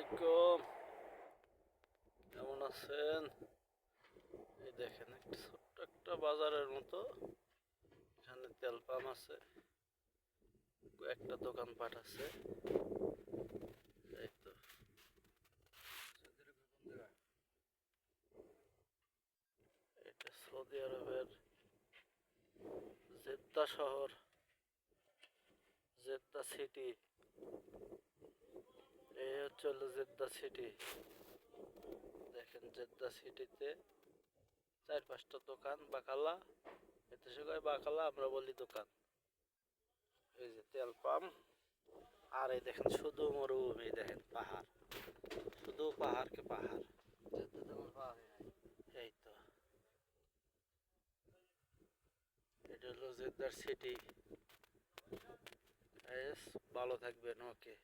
আলাইকুম, কেমন আছেন? এই দেখেন একটা ছোট্ট একটা বাজারের মতো, এখানে তেল পাম্প আছে, একটা দোকানপাট আছে। এই তো এটা সৌদি আরবের জেদ্দা শহর, জেদ্দা সিটি। এই হচ্ছে হলো জেদ্দা সিটি। দেখেন জেদ্দা সিটিতে 4-5টা দোকান, বাকালা, এতে সবাই বাকালা, আমরা বলি দোকান। এই যে তেল পাম্প, আর এই দেখেন শুধু মরুভূমি, দেখেন পাহাড়, শুধু পাহাড়কে পাহাড়। এই তো এটা হলো জেদ্দার সিটি। ভালো থাকবেন, ওকে।